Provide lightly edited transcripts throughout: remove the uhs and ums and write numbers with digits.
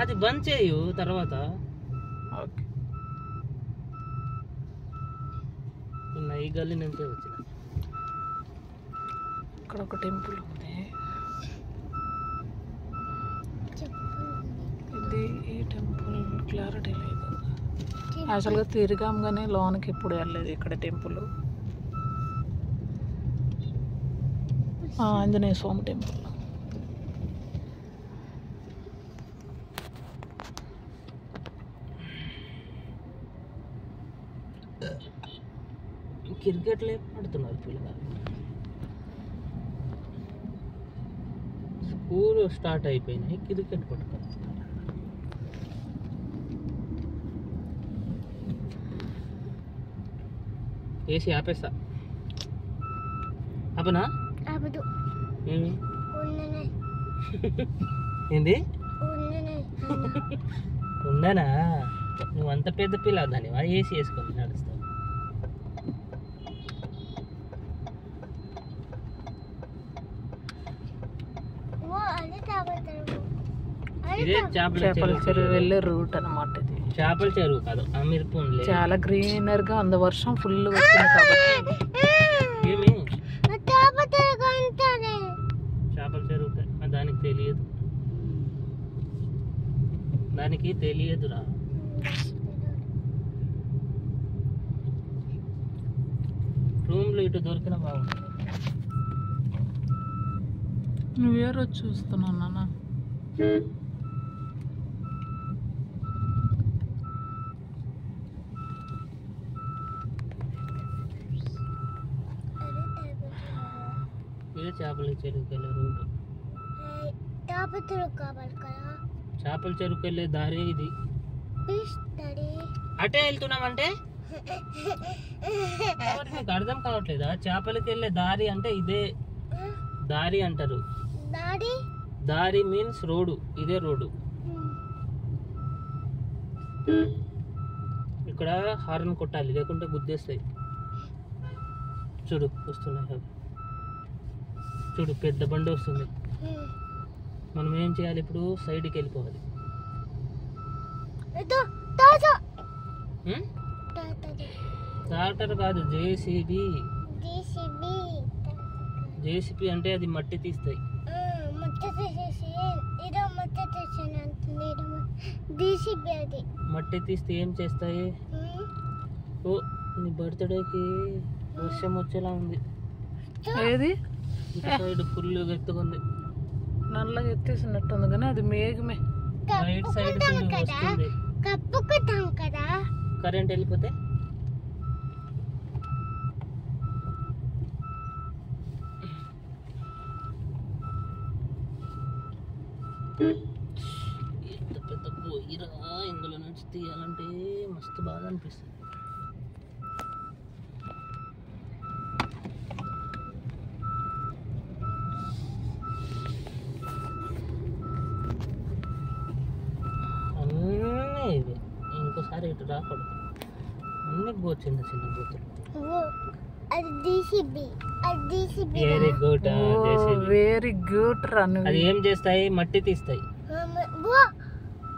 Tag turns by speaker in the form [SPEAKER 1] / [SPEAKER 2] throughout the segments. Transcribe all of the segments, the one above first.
[SPEAKER 1] అది బంద్ చేయు తర్వాత.
[SPEAKER 2] ఓకే.
[SPEAKER 1] ఈ గల్లీ నుంచే వచ్చిన.
[SPEAKER 2] ఇక్కడ ఒక టెంపుల్ ఉంది. ఇది ఈ టెంపుల్ క్లారిటీ లేదు. యాక్చువల్గా తిరిగాంగానే లోనికి ఎప్పుడు వెళ్ళలేదు ఇక్కడ టెంపుల్. ఆంజనేయ స్వామి టెంపుల్.
[SPEAKER 1] క్రికెట్లు ఆడుతున్నారు పిల్లలు. స్కూల్ స్టార్ట్ అయిపోయినాయి, క్రికెట్ పట్టుకుంటున్నారు. ఏసీ ఆపేస్తా. ఆపనా? ఏమి ఏంది ఉండనా? నువ్వు అంత పెద్ద పిల్ల దాని ఏసీ వేసుకొని నడుస్తావు. ఇదే చేపల
[SPEAKER 2] చెరువు వెళ్ళే రూట్ అన్నమాట. ఇది
[SPEAKER 1] చేపల చెరువు కాదు, అమీర్పూర్.
[SPEAKER 2] చాలా గ్రీనర్ గా ఉంది, వర్షం ఫుల్ వచ్చింది కాబట్టి.
[SPEAKER 1] ఏమి చేపల చెరువు దానికి తెలియదు, దానికి తెలియదురా. రూమ్లో ఇటు దొరికిన బాగుంటుంది.
[SPEAKER 2] నువ్వు ఏ రోజు చూస్తున్నావు నాన్న?
[SPEAKER 1] ఇదే చేపల చెరువుకి వెళ్ళే రూట్. చేపల చెరువుకి వెళ్ళే దారి ఇది. అటే వెళ్తున్నామంటే మీకు అర్థం కావట్లేదా? చేపలకి వెళ్ళే దారి అంటే ఇదే దారి అంటారు. దారి మీన్స్ రోడ్డు, ఇదే రోడ్డు. ఇక్కడ హార్న్ కొట్టాలి, లేకుంటే గుద్దేస్తాయి. చూడు వస్తున్నాయి, చూడు పెద్ద బండి వస్తుంది. మనం ఏం చేయాలి ఇప్పుడు? సైడ్కి వెళ్ళిపోవాలి. ట్రాక్టర్ కాదు, జేసీబీ. జేసీబీ అంటే అది మట్టి తీస్తాయి. మట్టి తీస్తే ఏం చేస్తాయి? ఓ నీ బర్త్డేకి వర్షం వచ్చేలా ఉంది.
[SPEAKER 2] ఏది
[SPEAKER 1] సైడ్ ఫుల్ ఎత్తుకుంది,
[SPEAKER 2] నల్లగా ఎత్తేసినట్టుంది, కానీ అది మేఘమే.
[SPEAKER 1] రైట్ సైడ్ వస్తుంది. కరెంట్ వెళ్ళిపోతే ఎంత పెద్ద పోయిరా, ఇందులో నుంచి తీయాలంటే మస్తు బాగా అనిపిస్తుంది. అన్నీ ఇవి, ఇంకోసారి ఇటు రాకూడదు. అన్ని చిన్న చిన్న బూతులు. Very good.
[SPEAKER 2] Very good.
[SPEAKER 1] అది ఏం చేస్తాయి? మట్టి తీస్తాయి.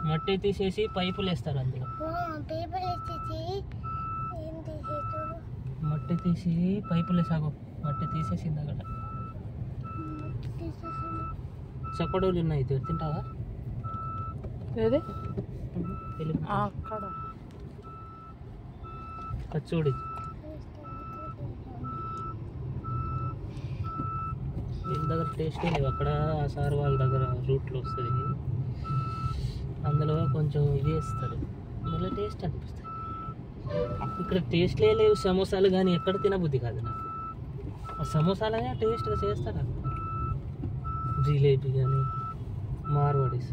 [SPEAKER 1] మట్టి తీసేసి పైపులు వేస్తారు అందులో. మట్టి తీసి పైపులు వేసాగు. మట్టి తీసేసింది అక్కడ. చక్కడోళ్ళు ఉన్నాయి, తింటావా?
[SPEAKER 2] ఏది అక్కడ
[SPEAKER 1] కచ్చోడి. వీళ్ళ దగ్గర టేస్టే లేవు. అక్కడ ఆ సార్ వాళ్ళ దగ్గర రూట్లో వస్తుంది, అందులో కొంచెం ఇది వేస్తారు, మళ్ళీ టేస్ట్ అనిపిస్తుంది. ఇక్కడ టేస్ట్లే లేవు సమోసాలు, కానీ ఎక్కడ తినబుద్ధి కాదు నాకు. ఆ సమోసాలనే టేస్ట్గా చేస్తారు. జిలేబీ కానీ మార్వాడీస్.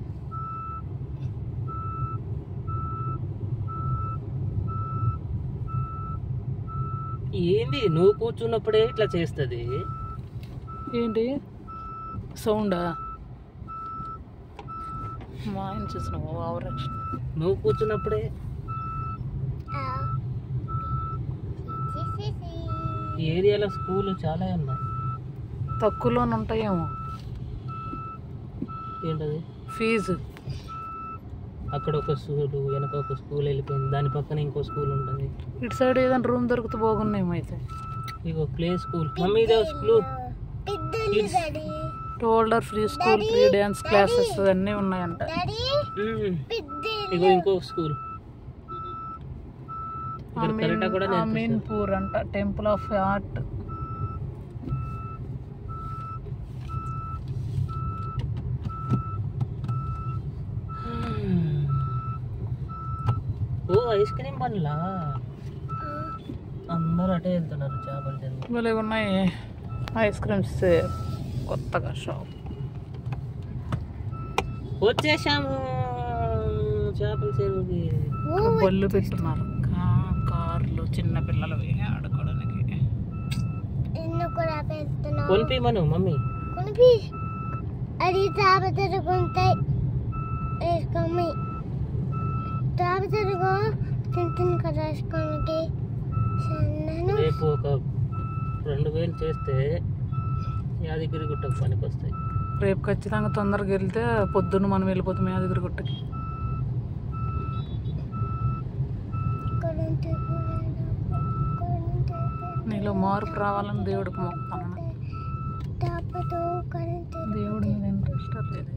[SPEAKER 1] ఏంది నువ్వు కూర్చున్నప్పుడే ఇట్లా చేస్తుంది?
[SPEAKER 2] ఏంటి సౌండా? మా ఆయన చూసినావు ఓవర్ యాక్షన్.
[SPEAKER 1] నువ్వు కూర్చున్నప్పుడే. ఈ ఏరియాలో స్కూల్ చాలా ఉన్నాయి.
[SPEAKER 2] తక్కువలోనే ఉంటాయేమో.
[SPEAKER 1] ఏంటది?
[SPEAKER 2] ఫీజు
[SPEAKER 1] అక్కడ ఒక స్కూల్, వెనక ఒక స్కూల్ వెళ్ళిపోయింది, దాని పక్కన ఇంకో స్కూల్ ఉంటుంది.
[SPEAKER 2] ఇటు సైడ్ ఏదైనా రూమ్ దొరికితే బాగున్నాయేమైతే.
[SPEAKER 1] ఇగో ప్లే స్కూల్. మమ్మీ ఇదే school.
[SPEAKER 2] Toddler free school, free dance classes అన్నీ ఉన్నాయంట.
[SPEAKER 1] ఇగో ఇంకో స్కూల్.
[SPEAKER 2] అమీన్పూర్ అంట, టెంపుల్ ఆఫ్ ఆర్ట్.
[SPEAKER 1] ఓ ఐస్ క్రీమ్ బండ్లా, అందరూ అటే వెళ్తున్నారు. చేపల చెరువు
[SPEAKER 2] భలే ఉన్నాయి ఐస్ క్రీమ్స్ కొత్తగా షాప్.
[SPEAKER 1] వచ్చేసాము చేపల చెరువుకి.
[SPEAKER 2] బళ్ళు పెట్టున్నారు, కార్లు చిన్న పిల్లలవి ఆడుకోవడానికి.
[SPEAKER 1] కొనిపి మను మమ్మీ.
[SPEAKER 3] అది చేపల చెరువుకుంటాయి వేసుకోమి. చేపల చెరువు తింటుంది కదా వేసుకోనికి.
[SPEAKER 1] రేపు ఒక 2000 చేస్తే యాదగిరి గుట్టకు పనికి వస్తాయి.
[SPEAKER 2] రేపు ఖచ్చితంగా తొందరగా వెళ్తే పొద్దున్న మనం వెళ్ళిపోతాం యాదగిరి గుట్టకి. నీలో మార్పు రావాలని దేవుడికి మొక్కుతాను. దేవుడి మీద ఇంట్రెస్ట్ లేదు.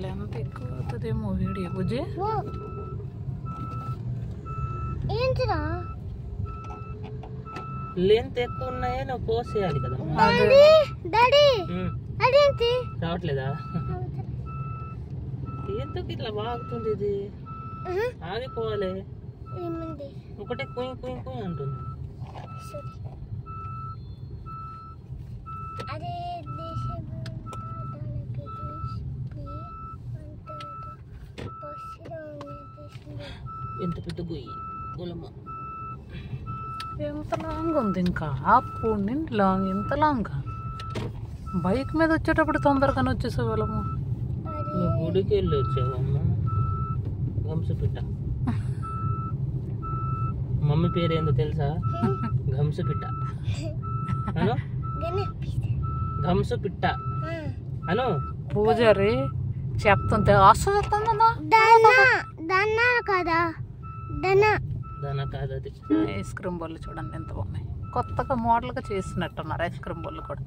[SPEAKER 2] లెంత్ ఎక్కువ అవుతుందేమో వీడియో బుజ్జి.
[SPEAKER 3] ఏంటిరా
[SPEAKER 1] లెంత్ ఎక్కువ ఉన్నాయే, నువ్వు పోసేయాలి కదా. రావట్లేదా? ఎందుకు ఇట్లా బాగుతుంది ఇది? ఆగిపోవాలి. ఒకటే కుయ్ కుయ్ కుయ్ అంటుంది. ఎంత పెద్ద గొయ్యి పొలమ్మ.
[SPEAKER 2] ఎంత లాంగ్ ఉంది ఇంకా అప్పుడు నుండి లాంగ్, ఎంత లాంగ్. బైక్ మీద వచ్చేటప్పుడు తొందరగానే వచ్చేసేవాళ్ళము.
[SPEAKER 1] నువ్వు గుడికి వెళ్ళి వచ్చావమ్మా. గంసుపిట్ట. మమ్మీ పేరు ఏందో తెలుసా? గంసుపిట్ట. అను గంసుపిట్ట అను.
[SPEAKER 2] పూజారి చెప్తుంటే వస్తుందా
[SPEAKER 3] కదా.
[SPEAKER 1] దానా కాదు అది.
[SPEAKER 2] ఐస్ క్రీమ్ బొల్లు చూడండి ఎంత బాగున్నాయి. కొత్తగా మోడల్గా చేసినట్టున్నారు ఐస్ క్రీమ్ బొల్లు కూడా.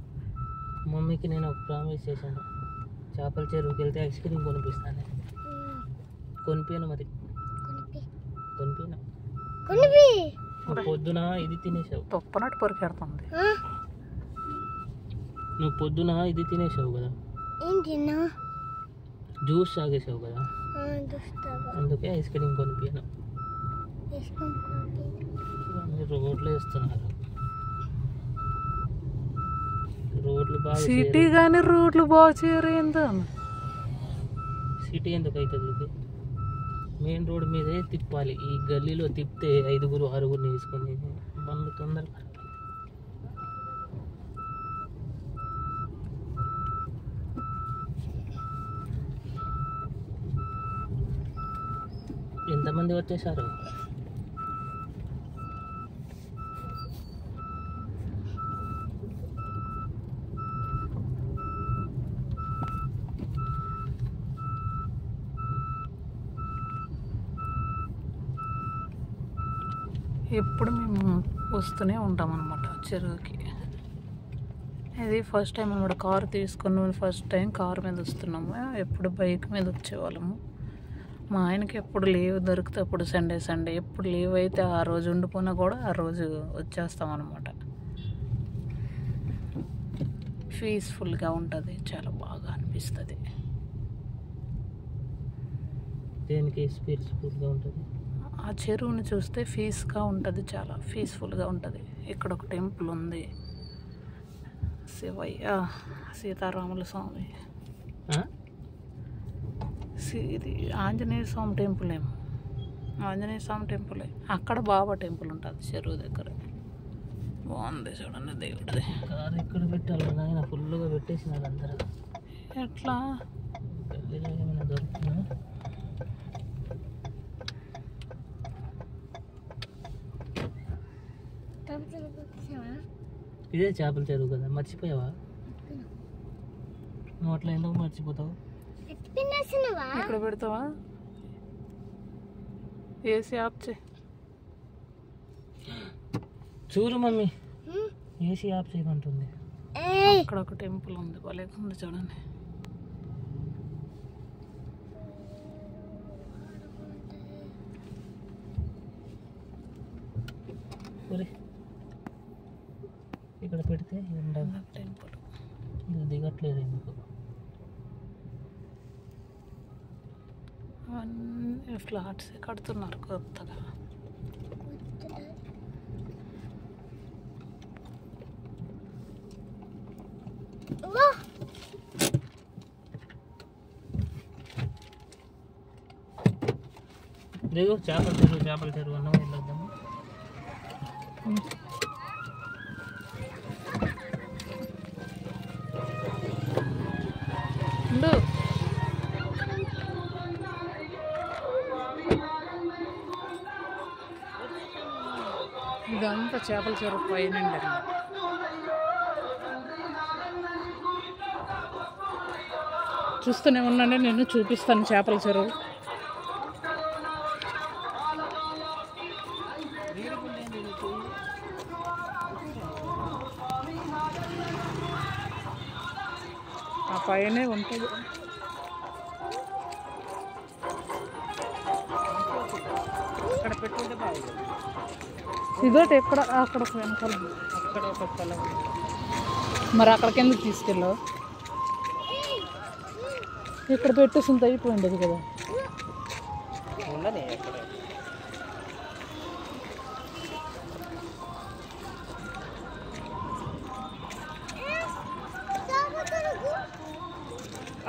[SPEAKER 1] మమ్మీకి నేను ఒక ప్రామిస్ చేశాను, చేపల చెరువుకి వెళ్తే ఐస్ క్రీమ్ కొనిపిస్తాను. కొనిపోయాను మరి. కొనిపోయాను. పొద్దున ఇది తినేసావు.
[SPEAKER 2] తొప్పనట్టు పొరికెడుతుంది.
[SPEAKER 1] నువ్వు పొద్దున ఇది తినేసావు కదా, జ్యూస్ తాగేసావు కదా, అందుకే ఐస్ క్రీమ్ కొనిపోయాను. రోడ్లు వేస్తున్నారు. రోడ్లు బాగా
[SPEAKER 2] సిటీ కానీ రోడ్లు బాగా చేయరేందా?
[SPEAKER 1] సిటీ ఎందుకు అవుతుంది? మెయిన్ రోడ్ మీదే తిప్పాలి. ఈ గల్లీలో తిప్పితే 5 6 వేసుకొని బండ్లు తొందరగా. ఎంతమంది వచ్చేసారు?
[SPEAKER 2] ఎప్పుడు మేము వస్తూనే ఉంటాం అన్నమాట చెరువుకి. ఇది ఫస్ట్ టైం అనమాట. కారు తీసుకుని ఫస్ట్ టైం కారు మీద వస్తున్నాము. ఎప్పుడు బైక్ మీద వచ్చేవాళ్ళము. మా ఆయనకి ఎప్పుడు లీవ్ దొరికితే అప్పుడు సండే ఎప్పుడు లీవ్ అయితే ఆ రోజు ఉండిపోయినా కూడా ఆ రోజు వచ్చేస్తాం అన్నమాట. పీస్ఫుల్గా ఉంటుంది, చాలా బాగా అనిపిస్తుంది.
[SPEAKER 1] దేనికి పీస్ఫుల్గా ఉంటుంది?
[SPEAKER 2] ఆ చెరువుని చూస్తే పీస్గా ఉంటుంది, చాలా పీస్ఫుల్గా ఉంటుంది. ఇక్కడ ఒక టెంపుల్ ఉంది, శివయ్య సీతారాముల స్వామి. ఇది ఆంజనేయ స్వామి టెంపుల్ ఏమో, ఆంజనేయ స్వామి టెంపులే. అక్కడ బాబా టెంపుల్ ఉంటుంది చెరువు దగ్గర. బాగుంది చూడండి దేవుడిది.
[SPEAKER 1] కారు ఎక్కడ పెట్టాలి నాయన? ఫుల్గా పెట్టేసినారు అందరూ.
[SPEAKER 2] ఎట్లా
[SPEAKER 1] ఏమైనా దొరుకుతున్నా? ఇదే చేపల చెరువు కదా, మర్చిపోయావా? నువ్వు అట్లా ఎందుకు మర్చిపోతావు?
[SPEAKER 3] తీసినవా?
[SPEAKER 2] ఇక్కడ పెడతావా? ఏసీ ఆఫ్ చేయి.
[SPEAKER 1] చూడు మమ్మీ,
[SPEAKER 3] హ్మ్.
[SPEAKER 1] ఏసీ ఆఫ్ చేయమంటుంది.
[SPEAKER 3] ఏయ్
[SPEAKER 2] అక్కడ ఒక టెంపుల్ ఉంది, భలే ఉంది చూడండి.
[SPEAKER 1] ఒరే, ఇక్కడ పెడితే ఉండదు.
[SPEAKER 2] టెంపుల్
[SPEAKER 1] ఇది దిగట్లేదు ఎందుకు?
[SPEAKER 2] అవన్నీ ఫ్లాట్స్ కడుతున్నారు కొత్తగా.
[SPEAKER 3] వా
[SPEAKER 1] దిగు, చేపల చెరువు అన్నం వెళ్ళొద్దాము.
[SPEAKER 2] ఉండు. ఇదంతా చేపల చెరువు పైన చూస్తూనే ఉన్నానే, నేను చూపిస్తాను చేపల చెరువు. ఆ పైనే ఉంటుంది.
[SPEAKER 1] అక్కడ పెట్టుకుంటే బాగుంది.
[SPEAKER 2] ఇదోటి ఎక్కడ అక్కడ వెనకాల
[SPEAKER 1] అక్కడ ఒక స్థలం ఉంది.
[SPEAKER 2] మరి అక్కడికి ఎందుకు తీసుకెళ్ళావు? ఇక్కడ పెట్టేసింది అయిపోయింది కదా.
[SPEAKER 1] ఉండని అక్కడ.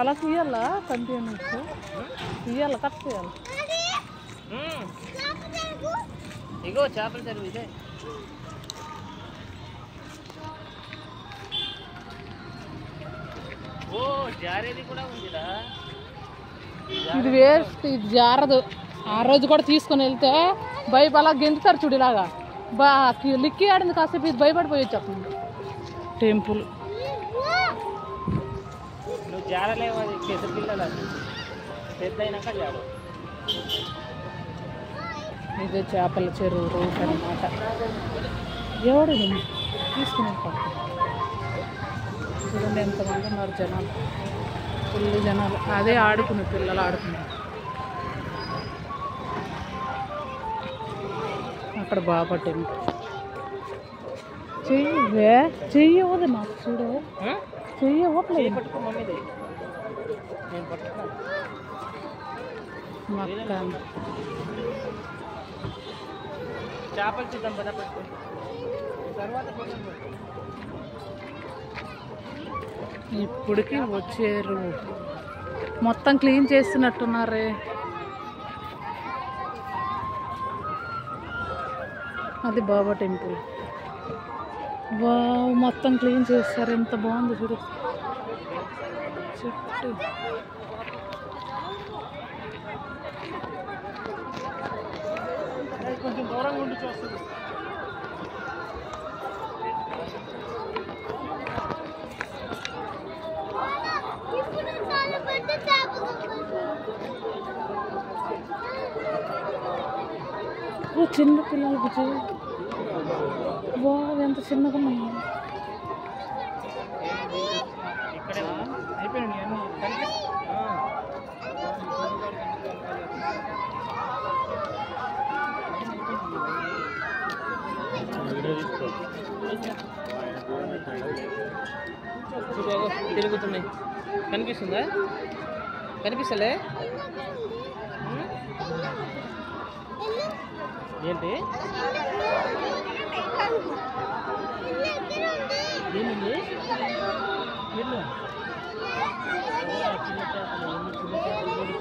[SPEAKER 2] అలా తీయాలా? కంటిన్యూ తీయాలా? కట్ చేయాలి.
[SPEAKER 1] ఇగో చేపల చెరువు ఇదే. ఓ జారేది కూడా ఉందిరా.
[SPEAKER 2] ఇది వేస్ట్, ఇది జారదు. ఆ రోజు కూడా తీసుకొని వెళ్తే భయప అలా గెంతుతారు చూడు ఇలాగా. లిక్కి ఆడింది కాసేపు, ఇది భయపడిపోయి చెప్పండి. టెంపుల్
[SPEAKER 1] నువ్వు జారలేవు, అది పెద్ద పిల్లలు, అది పెద్ద అయినాక జారు.
[SPEAKER 2] ఇదే చేపల చెరువు రూట్ అనమాట. ఎవడు తీసుకుని వెళ్ళిపోతాం. చూడండి ఎంతమంది ఉన్నారు జనాలు, ఫుల్ జనాలు. అదే ఆడుకునే పిల్లలు ఆడుకున్నారు. అక్కడ బాబా టెంపుల్. చెయ్యి ఇవ్వదు నాకు, చూడు చెయ్యి ఇవ్వట్లేదు.
[SPEAKER 1] పట్టుకో మమ్మీది, నేను పట్టుకున్నాను.
[SPEAKER 2] మక్క
[SPEAKER 1] చేపలు చూద్దాం పద, పట్టుకో. తర్వాత
[SPEAKER 2] ఇప్పటికి వచ్చారు, మొత్తం క్లీన్ చేస్తున్నట్టున్నారే. అది బాబా టెంపుల్. వావ్, మొత్తం క్లీన్ చేస్తారు. ఎంత బాగుంది చూడు చెట్టు.
[SPEAKER 1] కొంచెం దూరంగా ఉండి చూస్తుంది.
[SPEAKER 3] ఇప్పుడు చాలా పెద్ద చేపలు.
[SPEAKER 2] ఓ చిన్న పిల్లలకి చూడు. వావ్, ఎంత చిన్నగా ఉన్నాయి.
[SPEAKER 1] ఇక్కడే అయిపోయినాయి అన్నీ. తిరుగుతున్నాయి, కనిపిస్తుందా? కనిపిస్తలే ఏంటి? ఏముంది? చిన్న చేపలు, చిన్న చేపలు